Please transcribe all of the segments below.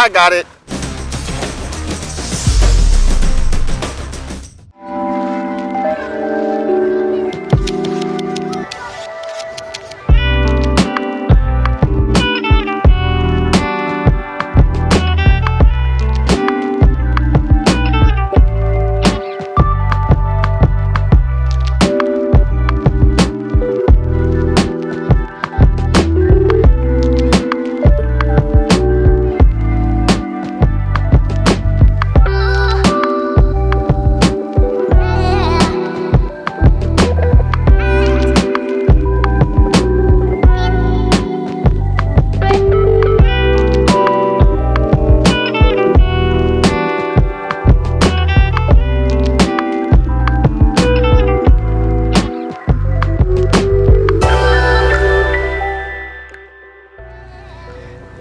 I got it.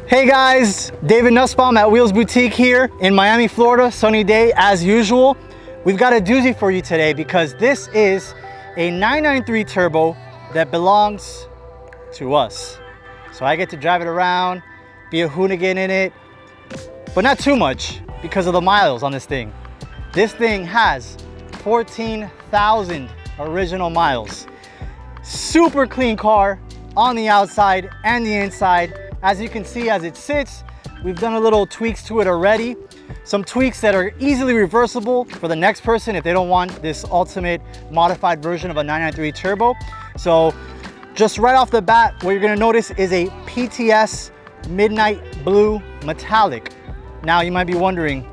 Hey guys, David Nussbaum at Wheelsboutique here in Miami, Florida. Sunny day as usual. We've got a doozy for you today because this is a 993 turbo that belongs to us. So I get to drive it around, be a hoonigan in it, but not too much because of the miles on this thing. This thing has 14,000 original miles. Super clean car on the outside and the inside. As you can see, as it sits, we've done a little tweaks to it already. Some tweaks that are easily reversible for the next person if they don't want this ultimate modified version of a 993 turbo. So just right off the bat, what you're gonna notice is a PTS Midnight Blue Metallic. Now you might be wondering,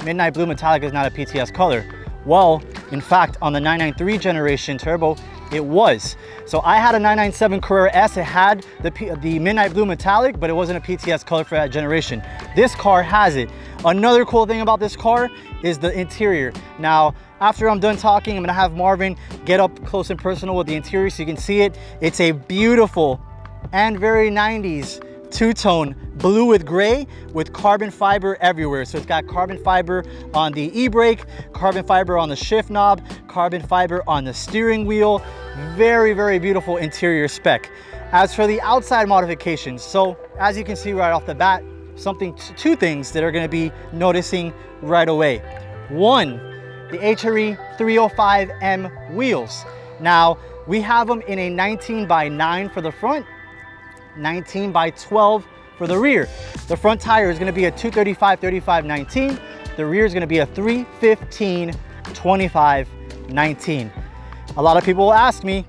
Midnight Blue Metallic is not a PTS color. Well, in fact, on the 993 generation turbo, it was. So I had a 997 Carrera S. It had the Midnight Blue Metallic, but it wasn't a PTS color for that generation. This car has it. Another cool thing about this car is the interior. Now, after I'm done talking, I'm gonna have Marvin get up close and personal with the interior so you can see it. It's a beautiful and very 90s two-tone blue with gray with carbon fiber everywhere. So it's got carbon fiber on the e-brake, carbon fiber on the shift knob, carbon fiber on the steering wheel. Very, very beautiful interior spec. As for the outside modifications, so as you can see right off the bat, two things that are going to be noticing right away. One, the HRE 305M wheels. Now we have them in a 19x9 for the front, 19 by 12 for the rear. The front tire is going to be a 235/35/19. The rear is going to be a 315/25/19. A lot of people will ask me,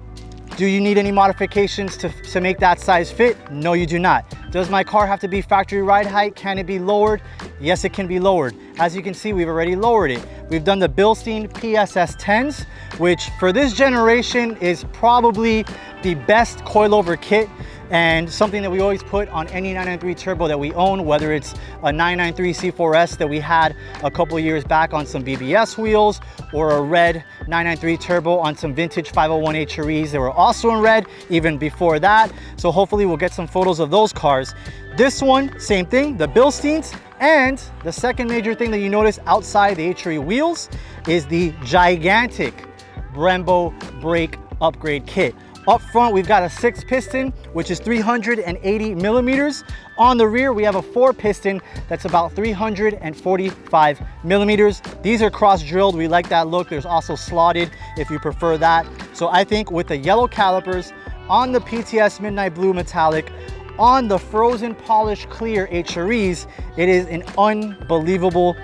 do you need any modifications to make that size fit? No, you do not. Does my car have to be factory ride height? Can it be lowered? Yes, it can be lowered. As you can see, we've already lowered it. We've done the Bilstein PSS 10s, which for this generation is probably the best coilover kit and something that we always put on any 993 turbo that we own, whether it's a 993 C4S that we had a couple years back on some BBS wheels, or a red 993 turbo on some vintage 501 HREs that were also in red even before that. So hopefully we'll get some photos of those cars. This one, same thing, the Bilsteins. And the second major thing that you notice outside the HRE wheels is the gigantic Brembo brake upgrade kit. Up front, we've got a 6-piston, which is 380 millimeters. On the rear, we have a 4-piston that's about 345 millimeters. These are cross-drilled. We like that look. There's also slotted if you prefer that. So I think with the yellow calipers on the PTS Midnight Blue Metallic, on the frozen polished clear HREs, it is an unbelievable,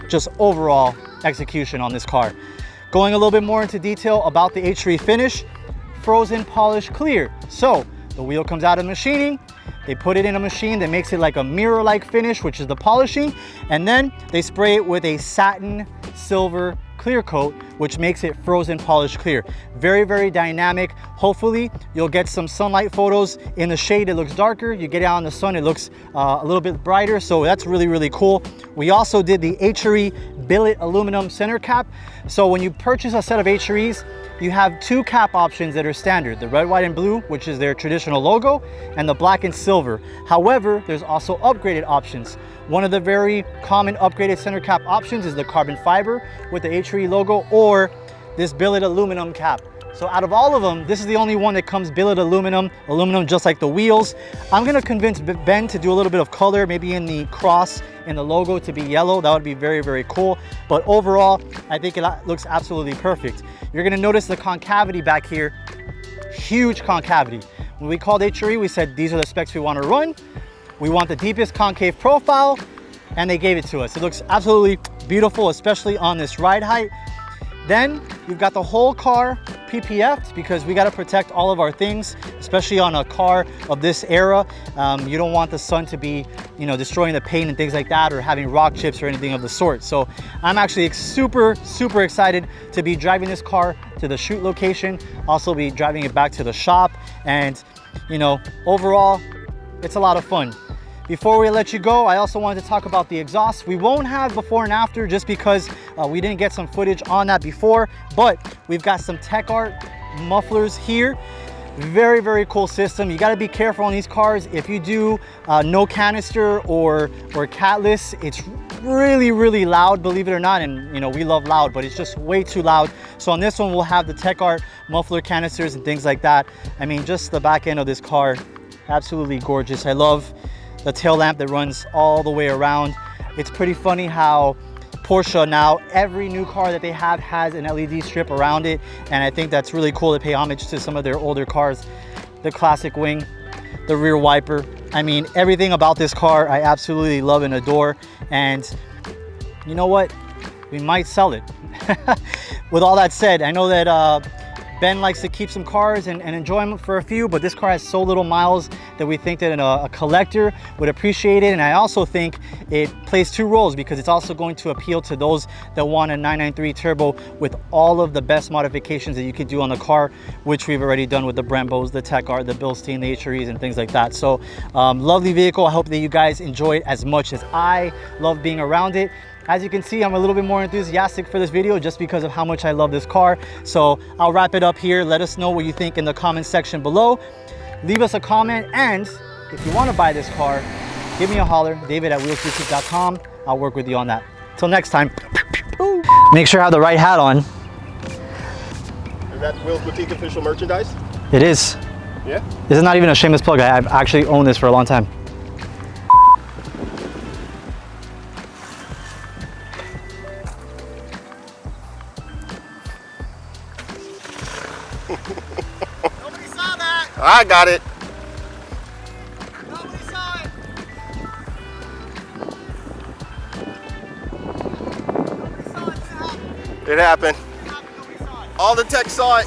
just overall execution on this car. Going a little bit more into detail about the HRE finish, frozen polished clear. So the wheel comes out of machining, they put it in a machine that makes it like a mirror-like finish, which is the polishing, and then they spray it with a satin silver clear coat, which makes it frozen polished clear. Very, very dynamic. Hopefully you'll get some sunlight photos. In the shade it looks darker, you get out in the sun it looks a little bit brighter, so that's really, really cool. We also did the HRE billet aluminum center cap. So when you purchase a set of HREs, you have two cap options that are standard, the red, white, and blue, which is their traditional logo, and the black and silver. However, there's also upgraded options. One of the very common upgraded center cap options is the carbon fiber with the HRE logo, or this billet aluminum cap. So out of all of them, this is the only one that comes billet aluminum just like the wheels. I'm gonna convince Ben to do a little bit of color, maybe in the cross and the logo to be yellow. That would be very, very cool. But overall, I think it looks absolutely perfect. You're gonna notice the concavity back here, huge concavity. When we called HRE, we said, these are the specs we wanna run. We want the deepest concave profile, and they gave it to us. It looks absolutely beautiful, especially on this ride height. Then you've got the whole car PPF'd because we got to protect all of our things, especially on a car of this era. You don't want the sun to be, you know, destroying the paint and things like that, or having rock chips or anything of the sort. So I'm actually super, super excited to be driving this car to the shoot location, also be driving it back to the shop. And, you know, overall, it's a lot of fun. Before we let you go, I also wanted to talk about the exhaust. We won't have before and after just because we didn't get some footage on that before, but we've got some Tech Art mufflers here. Very, very cool system. You got to be careful on these cars. If you do no canister or catless, it's really, really loud, believe it or not. And you know, we love loud, but it's just way too loud. So on this one, we'll have the Tech Art muffler canisters and things like that. I mean, just the back end of this car, absolutely gorgeous. I love the tail lamp that runs all the way around. It's pretty funny how Porsche now, every new car that they have has an LED strip around it, and I think that's really cool to pay homage to some of their older cars. The classic wing, the rear wiper. I mean, everything about this car I absolutely love and adore. And you know what? We might sell it. With all that said, I know that Ben likes to keep some cars and enjoy them for a few, but this car has so little miles that we think that a collector would appreciate it. And I also think it plays two roles because it's also going to appeal to those that want a 993 turbo with all of the best modifications that you could do on the car, which we've already done with the Brembos, the Tech Art, the Bilstein, the HREs, and things like that. So lovely vehicle. I hope that you guys enjoy it as much as I love being around it. As you can see, I'm a little bit more enthusiastic for this video just because of how much I love this car. So I'll wrap it up here. Let us know what you think in the comment section below. Leave us a comment, and if you want to buy this car, give me a holler, David@wheelsboutique.com. I'll work with you on that. Till next time. Make sure I have the right hat on. Is that Wheelsboutique official merchandise? It is. Yeah? This is not even a shameless plug. I've actually owned this for a long time. Nobody saw that. I got it. Nobody saw it. It happened. All the tech saw it.